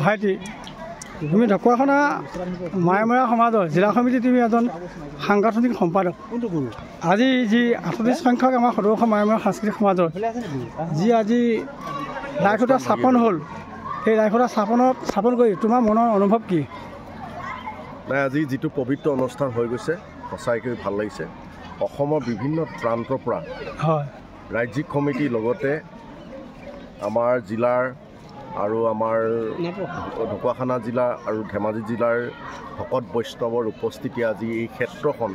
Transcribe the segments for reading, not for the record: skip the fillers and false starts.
ভাইটি তুমি ঢকুৱাখানা মায়ামৰা সমাজৰ জিলা সমিতি তুমি এজন সাংগঠনিক সম্পাদক আজি যি 38 সংখ্যক আমাৰ সদস্য মায়ামৰা সাংস্কৃতিক সমাজৰ যি আজি লাইখুটা স্থাপন হ'ল সেই লাইখুটা স্থাপন কৰি তোমাৰ মনৰ অনুভৱ কি? নাই আজি যিটো পবিত্ৰ অনুষ্ঠান হৈ গৈছে সঁচাকৈ ভাল লাগিছে। অসমৰ বিভিন্ন প্ৰান্তৰ পৰা হয় ৰাজ্যিক কমিটিৰ লগতে আমাৰ জিলাৰ আৰু আমাৰ ঢকুৱাখানা জিলা আৰু ধেমাজি জিলাৰ ভকত বৈষ্ণৱৰ উপস্থিতি আজি এই ক্ষেত্ৰখন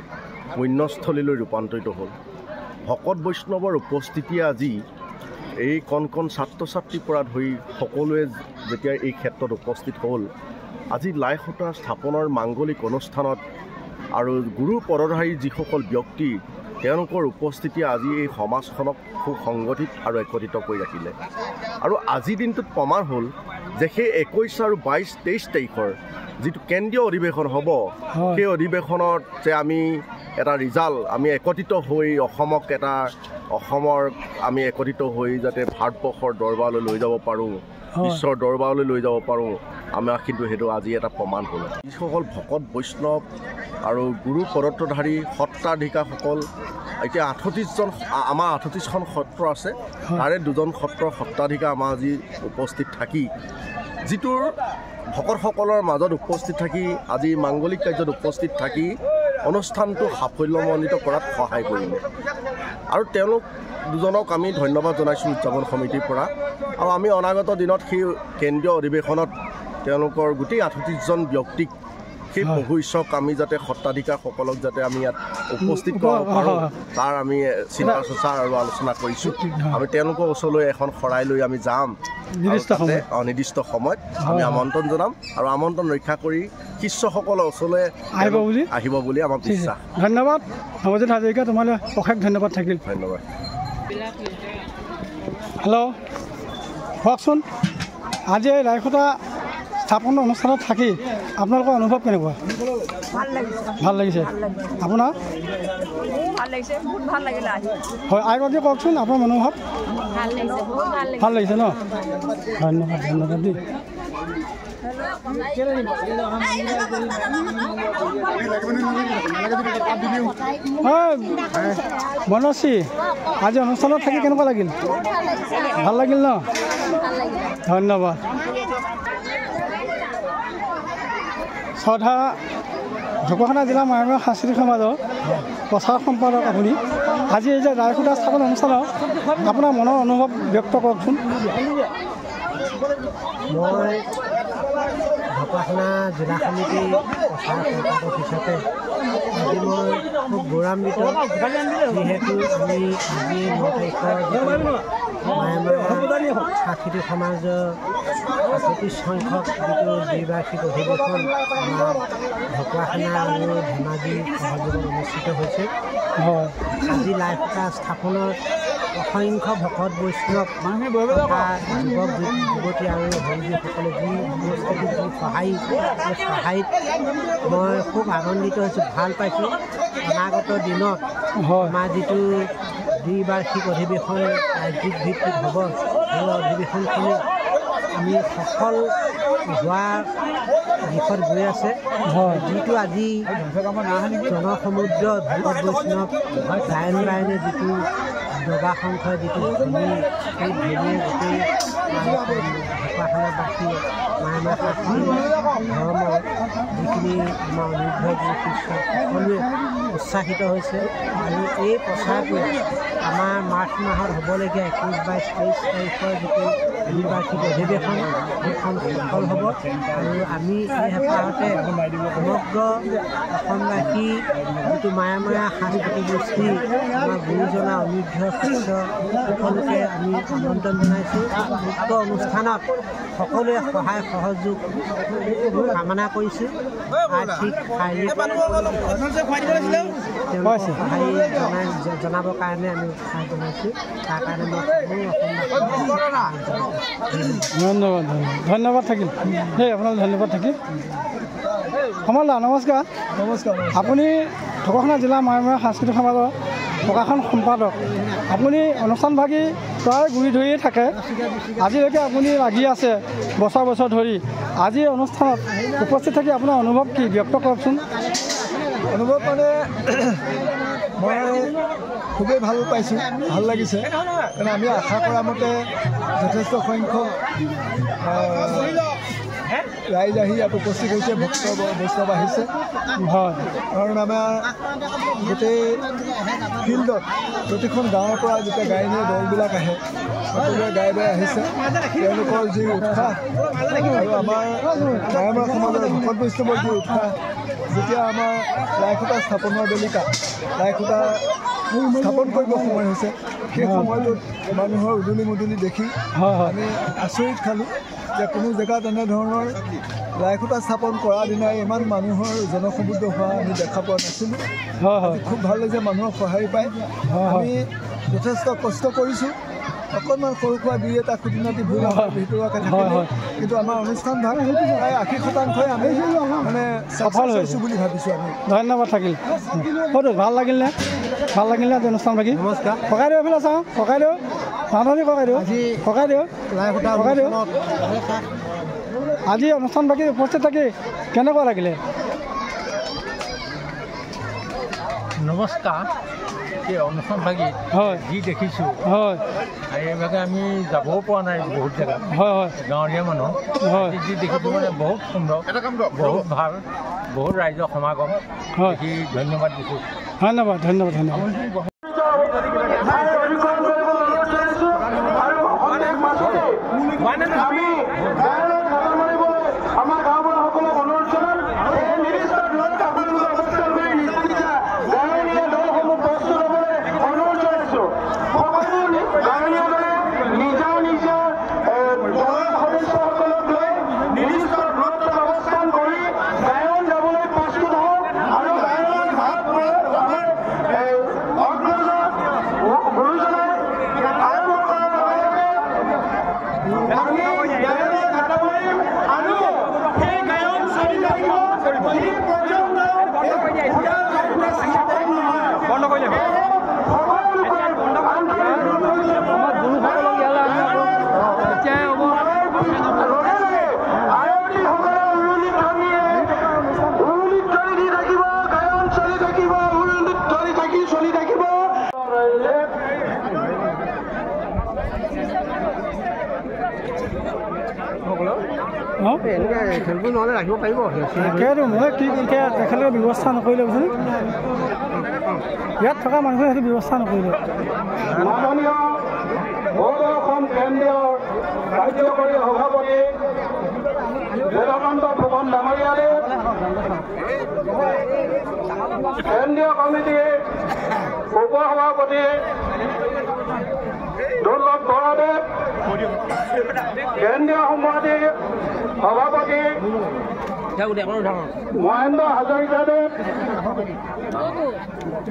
পুণ্যস্থলীলৈ ৰূপান্তৰিত হ'ল। ভকত বৈষ্ণৱৰ উপস্থিতি আজি এই কণ ছাত্ৰ ছাত্ৰীৰ পৰা ধৰি সকলোৱে যেতিয়া এই ক্ষেত্ৰত উপস্থিত হ'ল, আজি লাইখুটা স্থাপনৰ মাংগলিক অনুষ্ঠানত আৰু গুৰু পদধাৰী যিসকল ব্যক্তি তেওঁলোকৰ উপস্থিতিয়ে আজি এই সমাজখনক সুসংগঠিত আৰু একত্ৰিত কৰি ৰাখিলে। আৰু আজিৰ দিনটোত প্ৰমাণ হ'ল যে সেই 21 আৰু 22-23 তাৰিখৰ যিটো কেন্দ্ৰীয় অধিৱেশন হ'ব সেই অধিৱেশনত যে আমি এটা ৰিজাল্ট আমি একত্ৰিত হৈ অসমৰ আমি একত্ৰিত হৈ যাতে ভাৰতবৰ্ষৰ দৰবাৰলৈ লৈ যাব পাৰোঁ, বিশ্বৰ দৰবাৰলৈ লৈ যাব পাৰোঁ, আমাৰ কিন্তু সেইটো আজি এটা প্ৰমাণ হ'ল। যিসকল ভকত বৈষ্ণৱ আৰু গুৰু পদত্বধাৰী সত্ৰাধিকাৰসকল এতিয়া 38জন আমাৰ 38খন সত্ৰ আছে, তাৰে 2জন সত্ৰৰ সত্ৰাধিকাৰ আমাৰ আজি উপস্থিত থাকি যিটোৰ ভকতসকলৰ মাজত উপস্থিত থাকি আজি মাংগলিক কাৰ্যত উপস্থিত থাকি অনুষ্ঠানটো সাফল্যমণ্ডিত কৰাত সহায় কৰিলে। আৰু তেওঁলোক দুজনক আমি ধন্যবাদ জনাইছোঁ উদযাপন সমিতিৰ পৰা। আৰু আমি অনাগত দিনত সেই কেন্দ্ৰীয় অধিৱেশনত তেওঁলোকৰ গোটেই 38জন ব্যক্তিক সেই প্ৰভু ঈশ্বৰক আমি যাতে সত্ৰাধিকাৰসকলক যাতে আমি ইয়াত উপস্থিত কৰিব পাৰোঁ তাৰ আমি চিন্তা চৰ্চা আৰু আলোচনা কৰিছোঁ। আমি তেওঁলোকৰ ওচৰলৈ এখন শৰাই লৈ আমি যাম নিৰ্দিষ্ট সময়ত আমি আমন্ত্ৰণ জনাম আৰু আমন্ত্ৰণ ৰক্ষা কৰি শিষ্যসকলৰ ওচৰলৈ আহিব বুলি আমাৰ বিশ্বাস। ধন্যবাদ নৱজিৎ হাজৰিকা, তোমালৈ অশেষ ধন্যবাদ থাকিল। ধন্যবাদ। হেল্ল' কওকচোন, আজি এই লাইখুটা স্থাপন অনুষ্ঠানত থাকি আপোনালোকৰ অনুভৱ কেনেকুৱা? ভাল লাগিছে। আপোনাৰ হয় আইগৰাকী কওকচোন আপোনাৰ মনোভাৱ? ভাল লাগিছে ন? ধন্যবাদ দেই। বনশ্ৰী, আজি অনুষ্ঠানত থাকি কেনেকুৱা লাগিল? ভাল লাগিল ন? ধন্যবাদ। শ্ৰদ্ধা ঢকুৱাখানা জিলা মায়ামৰা সাংস্কৃতিক সমাজৰ প্ৰচাৰ সম্পাদক আপুনি, আজি এই যে লাইখুটা স্থাপন অনুষ্ঠানত আপোনাৰ মনৰ অনুভৱ ব্যক্ত কৰকচোন। মই ঢকুৱাখানা জিলা সমিতি প্ৰচাৰ সম্পাদক হিচাপে আজি মই খুব গৌৰৱান্বিত, যিহেতু আমি আজি 9 তাৰিখৰ মায়ামৰা সাংস্কৃতিক সমাজৰ 38 সংখ্যক যিটো দ্বিবাৰ্ষিক অধিৱেশন আমাৰ ঢকুৱাখানা আৰু ধেমাজি সহযোগত অনুষ্ঠিত হৈছে। আজি লাইখুটা স্থাপনত অসংখ্য ভকত বৈষ্ণৱ তথা যুৱক যুৱতী আৰু সহযোগীসকলে যি উপস্থিতি যি সহায়ত মই খুব আনন্দিত হৈছোঁ, ভাল পাইছোঁ। অনাগত দিনত আমাৰ যিটো দ্বিবাৰ্ষিক অধিৱেশন ৰাজ্যিক ভিত্তিত হ'ব, সেই অধিৱেশনখিনি আমি সফল হোৱাৰ দিশত গৈ আছে। যিটো আজি জনসমুদ্ৰ ভকত বৈষ্ণৱ লাইন লাইনে যিটো দবা সংখ্যাৰ যিটো ধনী, সেই ধনীয়ে গোটেই ঢকুৱাখানাবাসী মায়ামৰা সাংস্কৃতিক ধৰ্মৰ যিখিনি আমাৰ অনুগ্ৰহ শিষ্য সকলোৱে উৎসাহিত হৈছে। আৰু এই প্ৰচাৰটোৱে আমাৰ মাৰ্চ মাহত হ'বলগীয়া 21, 22, 23 তাৰিখৰ যিটো দ্বিবাৰ্ষিক অধিৱেশন সেইখন সফল হ'ব। আৰু আমি এই হেঁপাহতে সমগ্ৰ অসমবাসী যিটো মায়ামৰা সাংস্কৃতিক গোষ্ঠী আমাৰ গুৰুজনা অনুগ্ৰহ শিষ্য সকলোকে আমি আমন্ত্ৰণ জনাইছোঁ। উক্ত অনুষ্ঠানত সকলোৱে সহায় সহযোগ কামনা কৰিছোঁ। আৰ্থিক শাৰীৰিক তেওঁলোকক সহায় জনাবৰ কাৰণে আমি উৎসাহ জনাইছোঁ। তাৰ কাৰণে মই ধন্যবাদ থাকিল দেই, আপোনালোক ধন্যবাদ থাকিল। সমলদা নমস্কাৰ। নমস্কাৰ। আপুনি ঢকুৱাখানা জিলা মায়মৰীয়া সাংস্কৃতিক সমাজৰ প্ৰকাশন সম্পাদক। আপুনি অনুষ্ঠানভাগী প্ৰায় গুৰি ধৰিয়ে থাকে, আজিলৈকে আপুনি লাগি আছে বছৰ বছৰ ধৰি। আজিৰ অনুষ্ঠানত উপস্থিত থাকি আপোনাৰ অনুভৱ কি ব্যক্ত কৰকচোন। অনুভৱ মানে মই খুবেই ভাল পাইছোঁ, ভাল লাগিছে। কাৰণ আমি আশা কৰা মতে যথেষ্ট সংখ্যক ৰাইজ আহি ইয়াত উপস্থিত হৈছে, ভক্ত বৈষ্ণৱ আহিছে। হয়, কাৰণ আমাৰ গোটেই ফিল্ডত প্ৰতিখন গাঁৱৰ পৰা যেতিয়া গায়নীয় দলবিলাক আহে, সকলোৱে গাই গাই আহিছে। তেওঁলোকৰ যি উৎসাহ আৰু আমাৰ মায়মৰীয়া সমাজৰ ভকত বৈষ্ণৱৰ যি উৎসাহ, যেতিয়া আমাৰ লাইখুটা স্থাপনৰ বেলিকা লাইখুটা স্থাপন কৰিব সময় হৈছে, সেই সময়টোত মানুহৰ উদুলি মুদুলি দেখি আমি আচৰিত খালোঁ যে কোনো জেগাত এনেধৰণৰ লাইখুটা স্থাপন কৰা দিনাই ইমান মানুহৰ জনসমুদ্ৰ হোৱা আমি দেখা পোৱা নাছিলোঁ। খুব ভাল লাগিছে মানুহৰ সঁহাৰি পাই। আমি যথেষ্ট কষ্ট কৰিছোঁ, অকণমান সৰু সুৰা দুই এটা খুটি নাটি ভুল ভিতৰুৱাকৈ থাকিলে, কিন্তু আমাৰ অনুষ্ঠান ভাগ প্ৰায় 80% আমি মানে সফল হৈছোঁ বুলি ভাবিছোঁ আমি। ধন্যবাদ থাকিল। সৰু ভাল লাগিলনে? ভাল লাগিলনে অনুষ্ঠান ভাগি? নমস্কাৰ। ককাই দিওঁ এইফালে চাওঁ, ককাই দিওঁ মানুহ ককাই দিওঁ, ককাই দিওঁ ককাই দিওঁ। আজি অনুষ্ঠান ভাগি উপস্থিত থাকি কেনেকুৱা লাগিলে? নমস্কাৰ। এই অনুষ্ঠান ভাগি হয় যি দেখিছোঁ, হয় এইভাগে আমি যাবও পৰা নাই বহুত জেগাত। হয় হয় গাঁৱলীয়া মানুহ হয় যি দেখিছোঁ মানে বহুত সুন্দৰ, বহুত ভাল, বহুত ৰাইজৰ সমাগম। হয়, ধন্যবাদ দিছোঁ। ধন্যবাদ ধন্যবাদ ধন্যবাদ। আমাৰ গাঁওবুঢ়া সকলক অনুৰোধ জনাম, নিৰ্দিষ্ট দূৰত্ব আপোনালোকে অৱস্থান কৰি গাঁৱলীয়া দলসমূহ প্ৰস্তুত হ'বলৈ অনুৰোধ জনাইছোঁ। সকলো গাঁৱলীয়া দলে নিজৰ নিজৰ দলৰ সদস্যসকলক লৈ নিৰ্দিষ্ট দূৰত্বত অৱস্থান কৰি গায়ন গাবলৈ প্ৰস্তুত হওক আৰু গায়নৰ ভাগ আমাৰ অগ্ৰজক গুৰুজনাই আৰম্ভ কৰাৰ লগে লগে আমি গায়নৰ ঘাটা মাৰিম আৰু সেই গায়ন চলি থাকিব যি পৰ্যন্ত বন্ধ কৰি দিব। খেলবোৰ নহ'লে ৰাখিব পাৰিব। তাকেতো মই কি এতিয়া তেখেতলোকে ব্যৱস্থা নকৰিলে বুজিছে, ইয়াত থকা মানুহে সেইটো ব্যৱস্থা নকৰিলে। মাননীয় বড়ো অসম কেন্দ্ৰীয় কাৰ্যকৰী সভাপতি নীলকান্ত ফুকন ডাঙৰীয়াদেৱ, কেন্দ্ৰীয় কমিটিৰ উপসভাপতি দুৰ্লভ বৰাদেৱ, কেন্দ্ৰীয় সমিতিৰ সভাপতি মহেন্দ্ৰ হাজৰিকাদেৱ,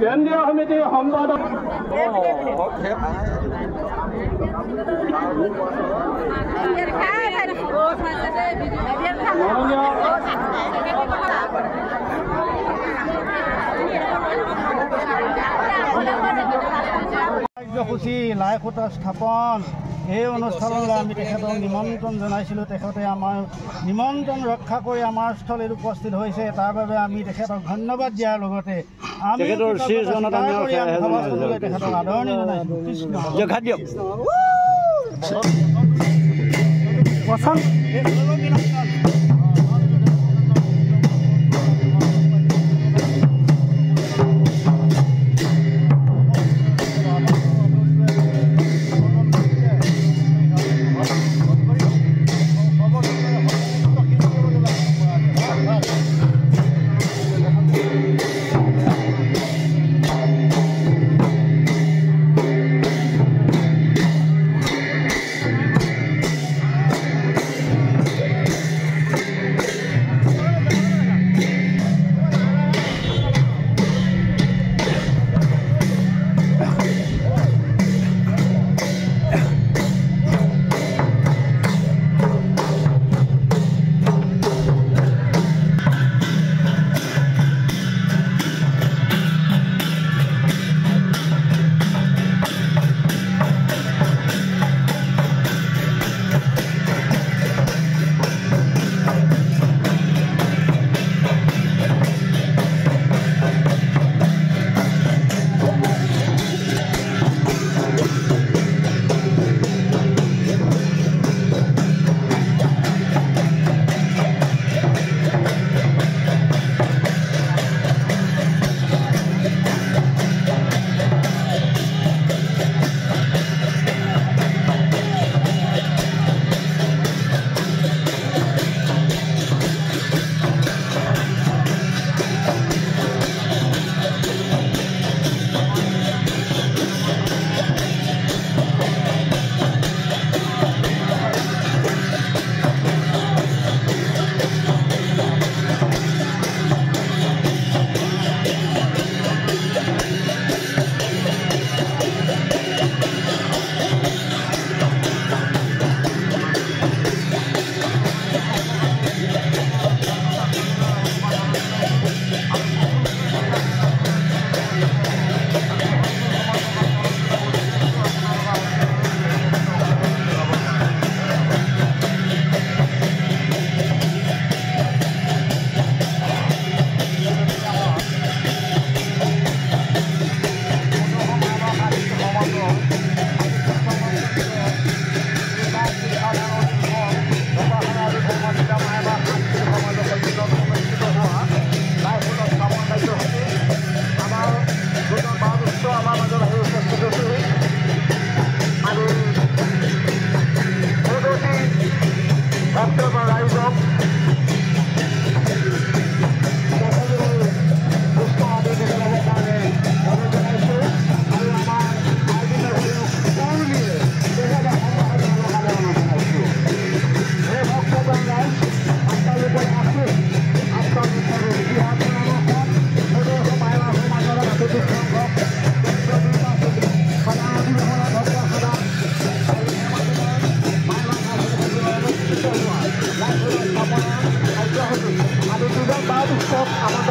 কেন্দ্ৰীয় সমিতিৰ সম্পাদক কাৰ্যসূচী লাইখুটা স্থাপন, এই অনুষ্ঠানলৈ আমি তেখেতক নিমন্ত্ৰণ জনাইছিলোঁ। তেখেতে আমাৰ নিমন্ত্ৰণ ৰক্ষা কৰি আমাৰ স্থলীত উপস্থিত হৈছে, তাৰ বাবে আমি তেখেতক ধন্যবাদ দিয়াৰ লগতে আমি তেখেতক আদৰণি জনাইছোঁ।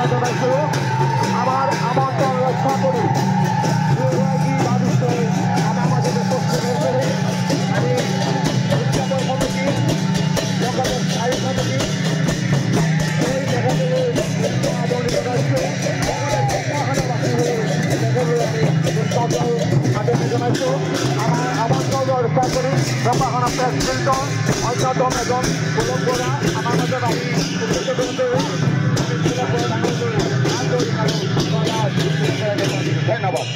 ধন্যবাদ জনাইছোঁ আমাৰ আমন্ত্ৰণ ৰক্ষা কৰি দুগৰাকী বাদিষ্টই আমাৰ মাজত উপস্থিত হৈছে আমি উৎসৱৰ সমিতি লগতে স্থায়ী সমিতি এই তেখেতলৈ আদৰণি জনাইছোঁ আদৰণি জনাইছোঁ আমাৰ আমন্ত্ৰণ ৰক্ষা কৰি ঢকুৱাখানা প্ৰেছ ফিল্ডৰ অন্যতম এজন গোলক বৰা আমাৰ মাজত আহি ধন্যবাদ।